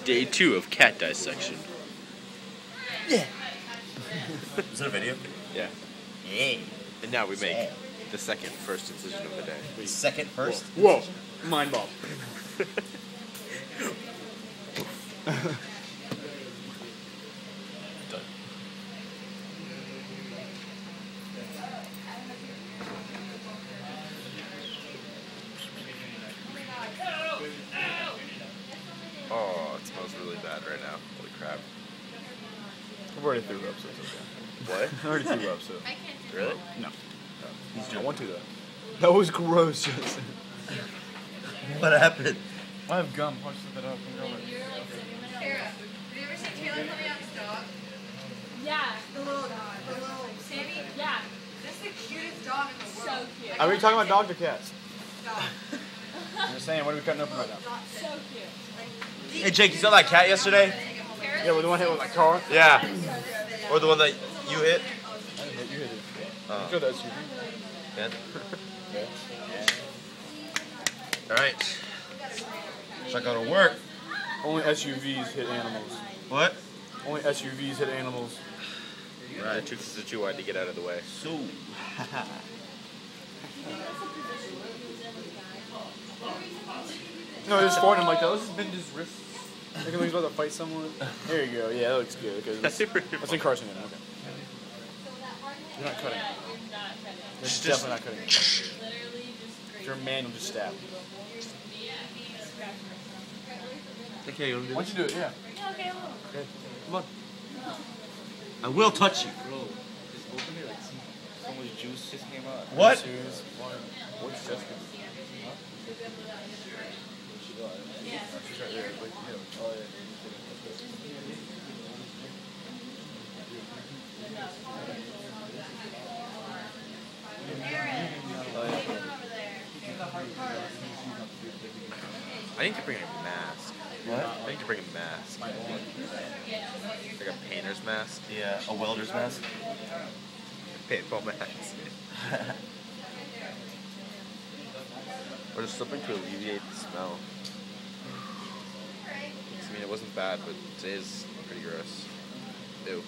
Day 2 of cat dissection. Yeah. Is that a video? Yeah. Yeah. And now we make the first incision of the day. Second first? Whoa. Mind ball. Done. Oh, it smells really bad right now. Holy crap. I've already threw up, so it's okay. What? I already threw up, so. Really? No. He's I want to, though. That was gross, Justin. What happened? I have gum. Punch that up. Tara, have you ever seen Taylor coming out his dog? Yeah. The little dog. The little Sammy? Yeah. That's the cutest dog in the world. So cute. Are we talking about dogs or cats? Dog. I'm just saying, what are we cutting open right now? So cute. Hey Jake, you saw that cat yesterday? Yeah, we're the one hit with my car. Yeah. Or the one that you hit? I didn't hit you, hit it. Oh. You the SUV. Yeah. Yeah. Alright. So I gotta work. Only SUVs hit animals. What? Only SUVs hit animals. Right. The truth is too wide to get out of the way. So. No, he was farting. I'm like, that. Let's just bend his wrist. Like when he's about to fight someone. There you go. Yeah, that looks good. Okay, that's in carcinogen. Okay. You're not cutting. You're definitely not cutting. If you're a man, you'll just stab. Okay, you wanna do Why this? don't you do it? Yeah. Yeah, okay, I will. Okay. Come on. I will touch you. Bro, just open it, like so much juice just came out. What? What's Jessica? She's right there. Like, yeah. Oh, yeah. I need to bring a mask. What? I need to bring a mask. Like a painter's mask. Yeah, a welder's mask. Paintball mask. Or just something to alleviate the smell. I mean, it wasn't bad, but it is pretty gross. Ew.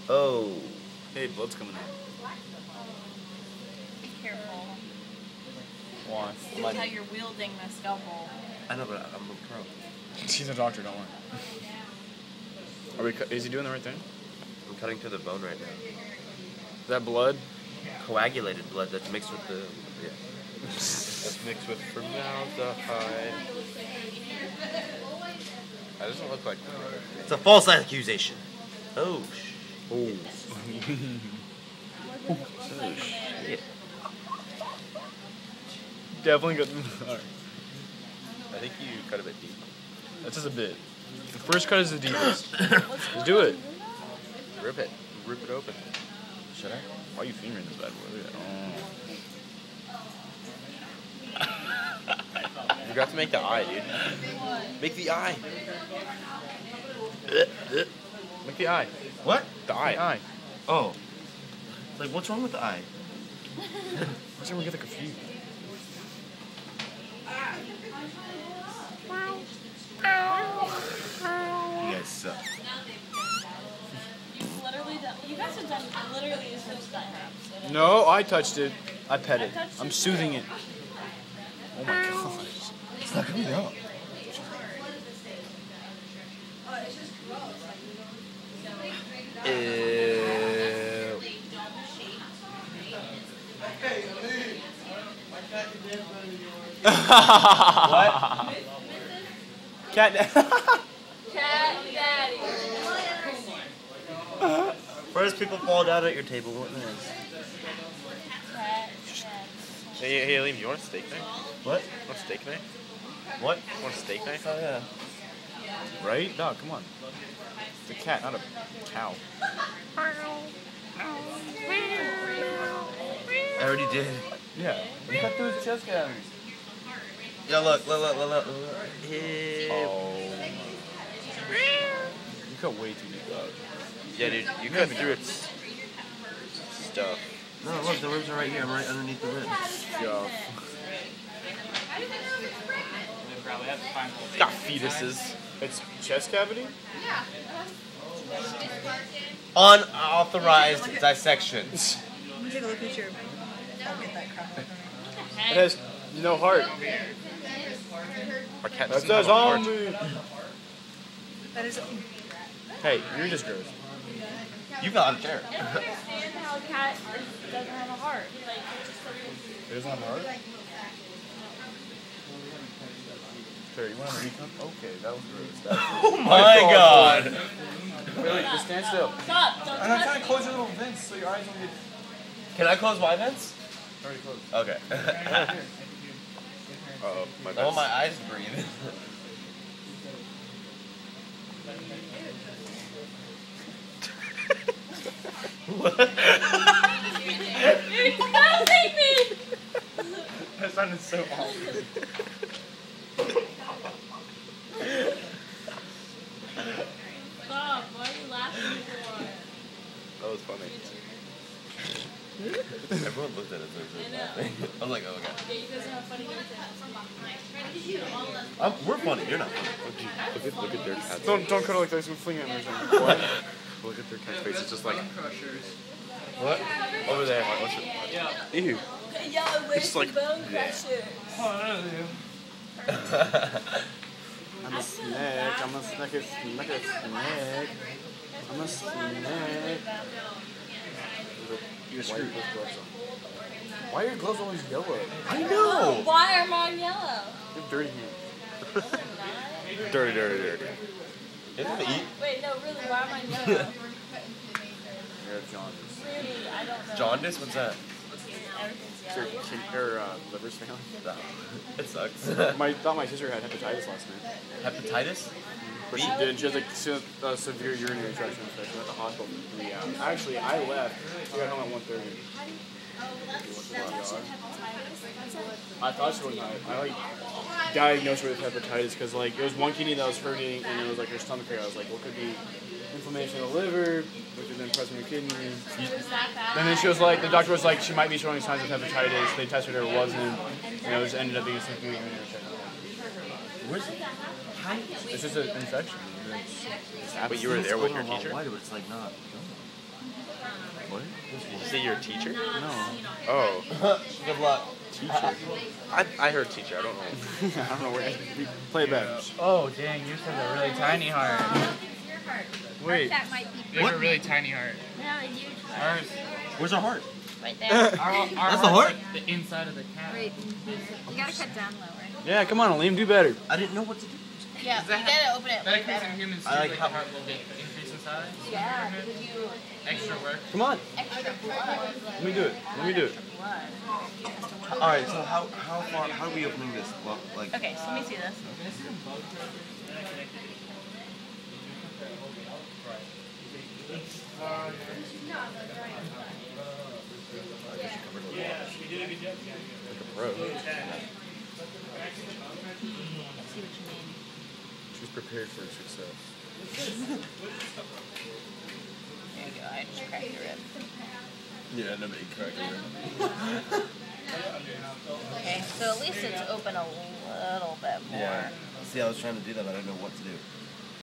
Oh. Hey, blood's coming out. Be careful. Why? That's how you're wielding the scalpel. I know, but I'm a pro. She's a doctor, don't worry. Is he doing the right thing? I'm cutting to the bone right now. Is that blood? Coagulated blood that's mixed with the. Yeah. That's mixed with formaldehyde. That doesn't look like. It's a false accusation. Oh, Oh. shit. Definitely good. Alright. I think you cut a bit deep. That's just a bit. The first cut is the deepest. Let's do it. Rip it. Rip it open. Should I? Why are you fingering this bad boy? Look at that. You forgot to make the eye, dude. Make the eye. Make the eye. What? The eye. Eye. Oh. Like, what's wrong with the eye? Why does everyone get confused? You guys suck. You've literally done. You guys have done literally as much as I have. So No, I touched it. I pet it. I touched I'm it. soothing it. Oh my gosh. It's not coming out. Ew. What? Cat. Cat daddy. First people fall down at your table. What next? Cat daddy. Hey, Liam, you want a steak knife? What? Want a steak knife? What? Want a steak knife? Oh, yeah. Right? Dog, come on. It's a cat, not a cow. I already did. Yeah. You cut through his chest cavities. Yeah, look. Oh. You cut way too deep, dog. Yeah, dude, you cut through its stuff. No, look, the ribs are right here. I'm right underneath the ribs. Yeah. It's got fetuses. It's chest cavity? Yeah. Unauthorized dissection. Let me take a look at your. I'll get that crap. It has no heart. Our cat That's doesn't a have a heart. zombie. That is. Hey, you're just gross. You got a chair. I don't understand how a cat doesn't have a heart. Like, it's just so It doesn't have a heart? Sure, you want to recount? Okay, that was gross. Oh my god. Wait, just stand still. Stop! Don't And I'm touch trying me. to close your little vents so your eyes don't get Can I close my vents? already closed. Okay. My I want my eyes to breathe. What? You're exposing me! That sounded so awful. Stop. Why are you laughing for? That was funny. Everyone looked at it as laughing. I was like, oh, okay. Yeah, you guys have funny We're funny, you're not funny. Look at their cat's Don't cut it like this. We'll fling it in or something. What? Look at their cat's face. It's just like. What? Over there. Ew. Yeah, where's It's like- the bone crusher? I'm a snack. I'm a snack. A snack. A snack. I'm a snack. You're screwed. Why are your gloves always yellow? I know! Why are mine yellow? You have dirty hands. Dirty. Isn't it eat? Wait, no, really, why am I yellow? You're jaundice. Really, I don't know. Jaundice? What's that? Everything's Your yellow. liver's failing. No. It sucks. Thought my sister had hepatitis last night. Hepatitis? But she did. She has like severe urinary tract infection at the hospital for 3 hours. Actually, I left. I got home at 1:30. I thought she was not. I like diagnosed her with hepatitis because like it was one kidney that was hurting and it was like her stomach area. I was like, what could be inflammation of the liver, which is then pressing her kidney. And then she was like, the doctor was like, she might be showing signs of hepatitis. They tested her, it wasn't, and it just ended up being a severe urinary tract infection. Where's it? It's just an infection. But you were there with your teacher? Why do it's like not? What? Did you say you're a teacher? No. Oh. Good luck. Teacher. I heard teacher. I don't know. I don't know where. Play it back. Oh, dang, yours has a really tiny heart. Wait. That might be You have a really tiny heart. no, you Ours, Where's our heart? right there. our That's the heart's heart? like the inside of the cat. Right. You gotta cut down lower. Yeah, come on, Aleem, do better. I didn't know what to do. Yeah, you gotta open it That way occurs better. in humans too, I like like how- the heart will get increase in size. Yeah, because you Extra work. Come on, extra blood. let me do it. Let me do it. All right, so how far? How are we opening this? Well, like. Okay, so let me see this. Bro, I see what you mean. she's prepared for success. There you go, I just cracked your rib. Yeah, nobody cracked it. Okay, so at least it's open a little bit more. Yeah. See, I was trying to do that, but I didn't know what to do.